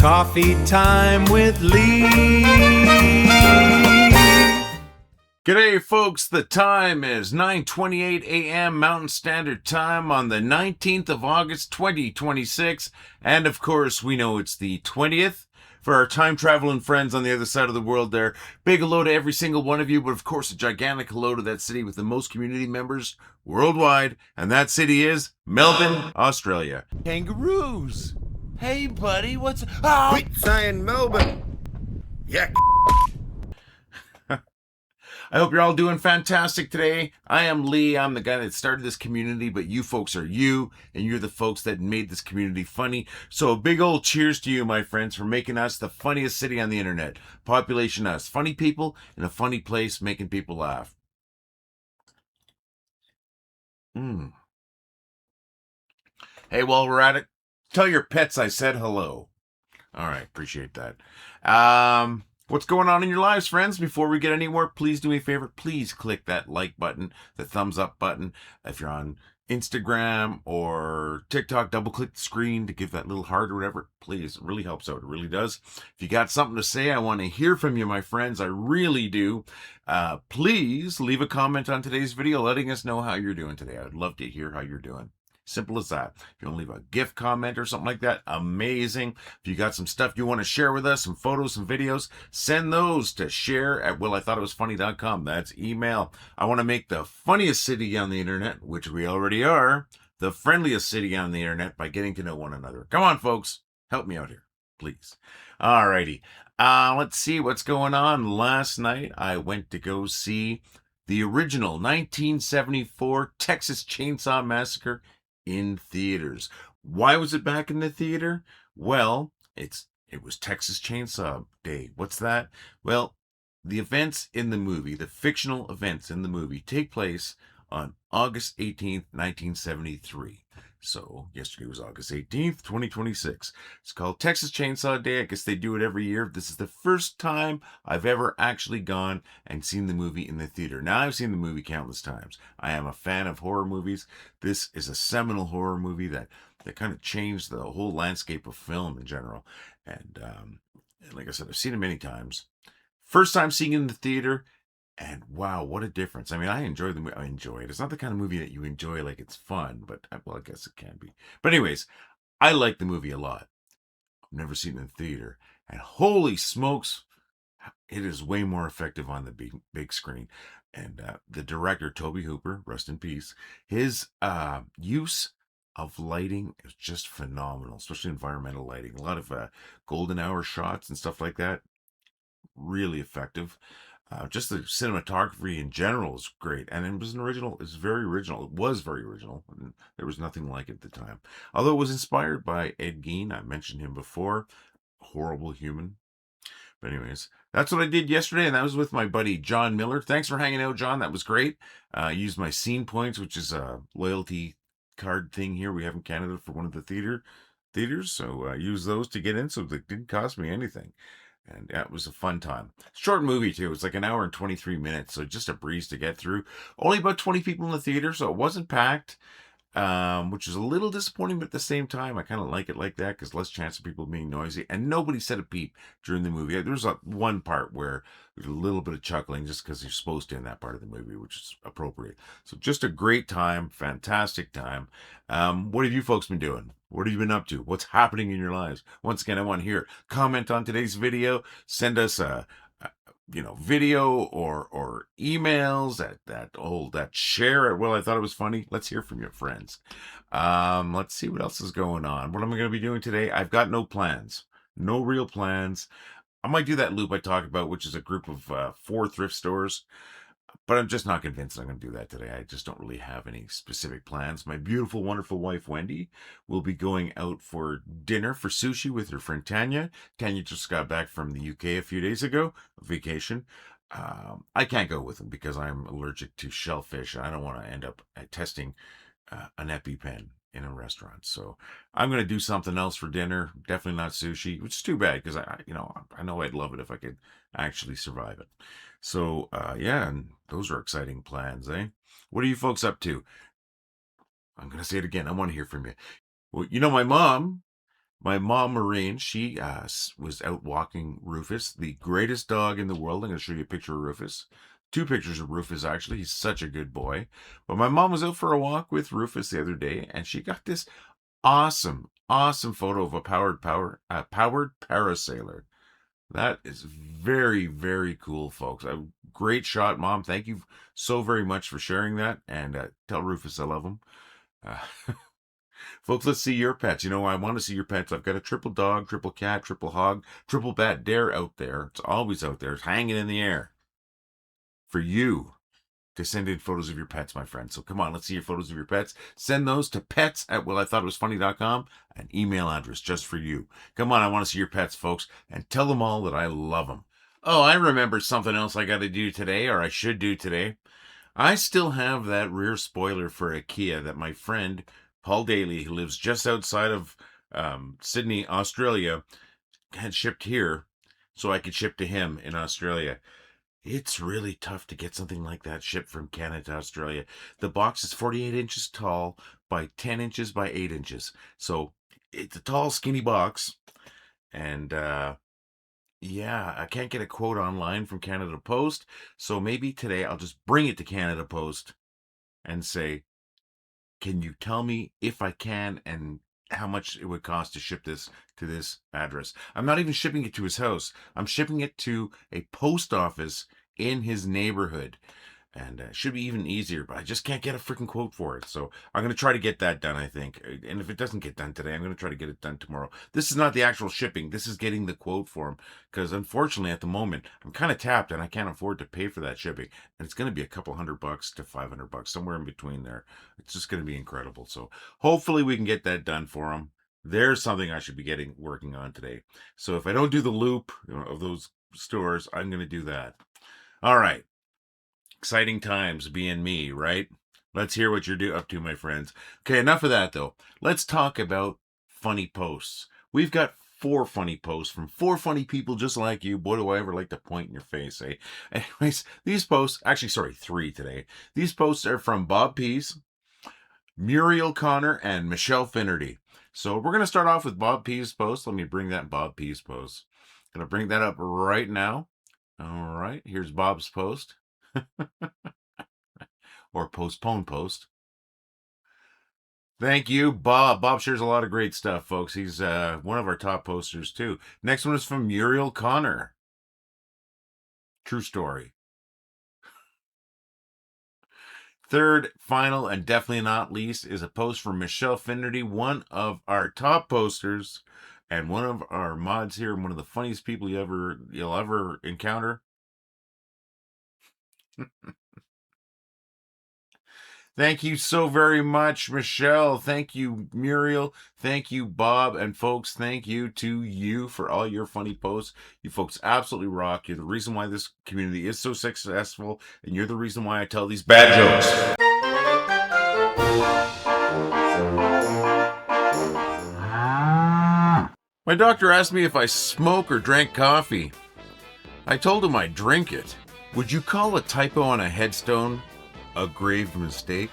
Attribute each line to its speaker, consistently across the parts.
Speaker 1: Coffee time with Lee.
Speaker 2: G'day folks, the time is 9:28 a.m. Mountain Standard Time on the 19th of August 2026, and of course we know it's the 20th. For our time traveling friends on the other side of the world there, big hello to every single one of you, but of course a gigantic hello to that city with the most community members worldwide, and that city is Melbourne, Australia.
Speaker 3: Kangaroos! Hey buddy, what's... Oh!
Speaker 4: Quit saying Melbourne! Yeah.
Speaker 2: I hope you're all doing fantastic today. I am Lee. I'm the guy that started this community, but you folks are you, and you're the folks that made this community funny. So a big old cheers to you, my friends, for making us the funniest city on the internet. Population us. Funny people in a funny place making people laugh. Hey, while we're at it, tell your pets I said hello. All right, appreciate that. What's going on in your lives, friends? Before we get anywhere, please do me a favor. Please click that like button, the thumbs up button. If you're on Instagram or TikTok, double click the screen to give that little heart or whatever. Please, it really helps out. It really does. If you got something to say, I want to hear from you, my friends. I really do. Please leave a comment on today's video letting us know how you're doing today. I'd love to hear how you're doing. Simple as that. If you want to leave a gift comment or something like that, amazing. If you got some stuff you want to share with us, some photos, some videos, send those to share@willithoughtitwasfunny.com. That's email. I want to make the funniest city on the internet, which we already are, the friendliest city on the internet by getting to know one another. Come on, folks. Help me out here, please. Alrighty. Let's see what's going on. Last night, I went to go see the original 1974 Texas Chainsaw Massacre in theaters. Why was it back in the theater? Well, it was Texas Chainsaw Day. What's that? Well, the events in the movie, the fictional events in the movie, take place on August 18th, 1973. So, yesterday was August 18th, 2026. It's called Texas Chainsaw Day. I guess they do it every year. This is the first time I've ever actually gone and seen the movie in the theater. Now, I've seen the movie countless times. I am a fan of horror movies. This is a seminal horror movie that kind of changed the whole landscape of film in general. And like I said, I've seen it many times. First time seeing it in the theater, and wow, what a difference. I mean, I enjoy the movie. I enjoy it. It's not the kind of movie that you enjoy like it's fun, but well, I guess it can be. But anyways, I like the movie a lot. I've never seen it in theater. And holy smokes, it is way more effective on the big screen. And the director, Tobe Hooper, rest in peace, his use of lighting is just phenomenal, especially environmental lighting. A lot of golden hour shots and stuff like that. Really effective. Just the cinematography in general is great, and it was original. It's very original. It was very original, and there was nothing like it at the time. Although it was inspired by Ed Gein, I mentioned him before. Horrible human. But anyways, that's what I did yesterday, and that was with my buddy John Miller. Thanks for hanging out, John. That was great. I used my Scene Points, which is a loyalty card thing here we have in Canada for one of the theaters. So I used those to get in, so it didn't cost me anything. And yeah, it was a fun time. Short movie, too. It's like an hour and 23 minutes, so just a breeze to get through. Only about 20 people in the theater, so it wasn't packed, which is a little disappointing, but at the same time, I kind of like it like that, because less chance of people being noisy. And nobody said a peep during the movie. There was one part where there's a little bit of chuckling, just because you're supposed to in that part of the movie, which is appropriate. So just a great time, fantastic time. What have you folks been doing? What have you been up to? What's happening in your lives? Once again, I want to hear. Comment on today's video. Send us a video or emails at that share at Well, I Thought It Was Funny. Let's hear from your friends. Let's see what else is going on. What am I going to be doing today? I've got no plans. No real plans. I might do that loop I talked about, which is a group of 4 thrift stores. But I'm just not convinced I'm going to do that today. I just don't really have any specific plans. My beautiful, wonderful wife, Wendy, will be going out for dinner for sushi with her friend Tanya. Tanya just got back from the UK a few days ago, vacation. I can't go with them because I'm allergic to shellfish. I don't want to end up testing an EpiPen in a restaurant. So I'm going to do something else for dinner. Definitely not sushi, which is too bad because I know I'd love it if I could actually survive it. So yeah, and those are exciting plans, eh? What are you folks up to? I'm going to say it again. I want to hear from you. Well, my mom My mom, Maureen, she was out walking Rufus, the greatest dog in the world. I'm going to show you a picture of Rufus. 2 pictures of Rufus, actually. He's such a good boy. But my mom was out for a walk with Rufus the other day, and she got this awesome photo of a powered parasailer. That is very, very cool, folks. A great shot, Mom. Thank you so very much for sharing that. And tell Rufus I love him. Folks, let's see your pets. You know, I want to see your pets. I've got a triple dog, triple cat, triple hog, triple bat dare out there. It's always out there. It's hanging in the air for you to send in photos of your pets, my friend. So come on, let's see your photos of your pets. Send those to pets@wellithoughitwasfunny.com, an email address just for you. Come on, I want to see your pets, folks, and tell them all that I love them. Oh, I remember something else I got to do today, or I should do today. I still have that rear spoiler for a Kia that my friend Paul Daly, who lives just outside of Sydney, Australia, had shipped here so I could ship to him in Australia. It's really tough to get something like that shipped from Canada to Australia. The box is 48 inches tall by 10 inches by 8 inches. So it's a tall, skinny box. And yeah, I can't get a quote online from Canada Post. So maybe today I'll just bring it to Canada Post and say, can you tell me if I can and how much it would cost to ship this to this address? I'm not even shipping it to his house. I'm shipping it to a post office in his neighborhood. And it should be even easier, but I just can't get a freaking quote for it. So I'm going to try to get that done, I think. And if it doesn't get done today, I'm going to try to get it done tomorrow. This is not the actual shipping. This is getting the quote for him. Because unfortunately, at the moment, I'm kind of tapped and I can't afford to pay for that shipping. And it's going to be a couple $100 to $500, somewhere in between there. It's just going to be incredible. So hopefully we can get that done for him. There's something I should be working on today. So if I don't do the loop of those stores, I'm going to do that. All right. Exciting times being me, right? Let's hear what you're up to, my friends. Okay, enough of that, though. Let's talk about funny posts. We've got 4 funny posts from 4 funny people just like you. Boy, do I ever like to point in your face, eh? Anyways, these posts, actually, sorry, 3 today. These posts are from Bob Pease, Muriel Connor, and Michelle Finnerty. So we're going to start off with Bob Pease post. Let me bring that Bob Pease post. Going to bring that up right now. All right, here's Bob's post. Or postpone post. Thank you, Bob. Bob shares a lot of great stuff, folks. He's one of our top posters, too. Next one is from Muriel Connor. True story. Third, final, and definitely not least, is a post from Michelle Finnerty, one of our top posters and one of our mods here, and one of the funniest people you'll ever encounter. Thank you so very much, Michelle. Thank you, Muriel. Thank you, Bob. And folks, thank you to you for all your funny posts. You folks absolutely rock. You're the reason why this community is so successful, and you're the reason why I tell these bad jokes. My doctor asked me if I smoke or drank coffee. I told him I drink it. Would you call a typo on a headstone a grave mistake?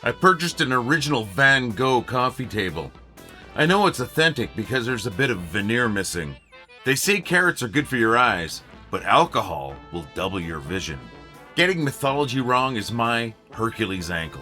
Speaker 2: I purchased an original Van Gogh coffee table. I know it's authentic because there's a bit of veneer missing. They say carrots are good for your eyes, but alcohol will double your vision. Getting mythology wrong is my Hercules ankle.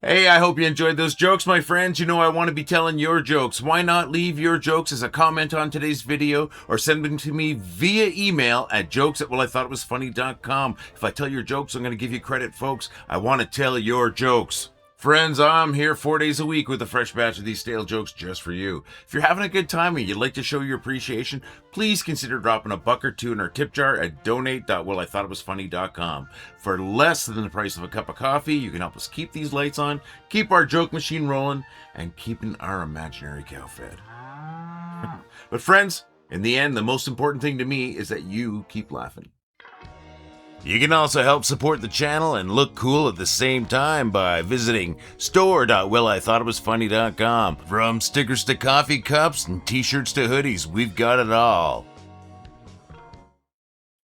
Speaker 2: Hey, I hope you enjoyed those jokes, my friends. You know I want to be telling your jokes. Why not leave your jokes as a comment on today's video or send them to me via email at jokes@wellithoughitwasfunny.com. If I tell your jokes, I'm going to give you credit, folks. I want to tell your jokes. Friends, I'm here 4 days a week with a fresh batch of these stale jokes just for you. If you're having a good time and you'd like to show your appreciation, please consider dropping a buck or two in our tip jar at donate.wellithoughitwasfunny.com. For less than the price of a cup of coffee, you can help us keep these lights on, keep our joke machine rolling, and keeping our imaginary cow fed. But friends, in the end, the most important thing to me is that you keep laughing. You can also help support the channel and look cool at the same time by visiting store.wellithoughitwasfunny.com. From stickers to coffee cups and t-shirts to hoodies, we've got it all.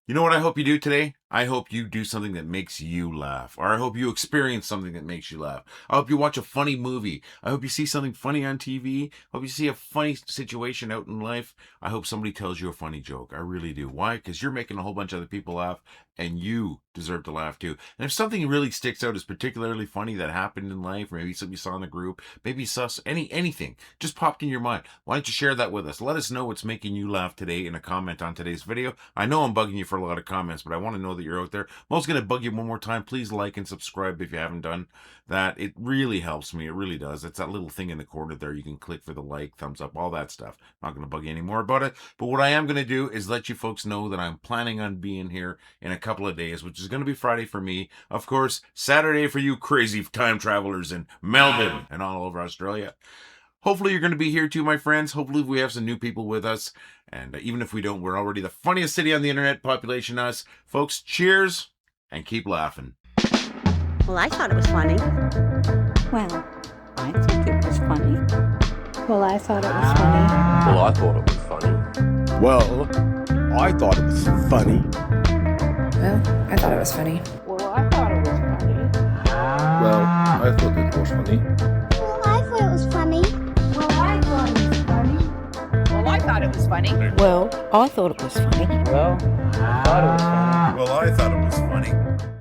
Speaker 2: You know what I hope you do today? I hope you do something that makes you laugh, or I hope you experience something that makes you laugh. I hope you watch a funny movie. I hope you see something funny on TV. I hope you see a funny situation out in life. I hope somebody tells you a funny joke. I really do. Why? Because you're making a whole bunch of other people laugh, and you deserve to laugh too. And if something really sticks out as particularly funny that happened in life, or maybe something you saw in the group, maybe you saw anything just popped in your mind, why don't you share that with us? Let us know what's making you laugh today in a comment on today's video. I know I'm bugging you for a lot of comments, but I want to know that you're out there. I'm also going to bug you one more time. Please like and subscribe if you haven't done that. It really helps me. It really does. It's that little thing in the corner there. You can click for the like, thumbs up, all that stuff. I'm not going to bug you anymore about it. But what I am going to do is let you folks know that I'm planning on being here in a couple of days, which is going to be Friday for me. Of course, Saturday for you crazy time travelers in Melbourne and all over Australia. Hopefully you're going to be here too, my friends. Hopefully we have some new people with us. And even if we don't, we're already the funniest city on the internet, population us. Folks, cheers and keep laughing.
Speaker 5: Well, I thought it was funny.
Speaker 6: Well, I think it was funny.
Speaker 7: Well, I thought it was funny.
Speaker 8: Well, I thought it was funny.
Speaker 4: Well, I thought it was funny.
Speaker 7: Well, I thought it was funny.
Speaker 6: Well, I thought it was funny.
Speaker 4: Well, I thought it was funny.
Speaker 5: Well, I thought it was funny.
Speaker 6: Well, I thought it was funny.
Speaker 7: Well, I thought it was funny.
Speaker 6: Well, I thought it was funny.
Speaker 8: Well, I thought it was funny.
Speaker 1: Well, I thought it was funny.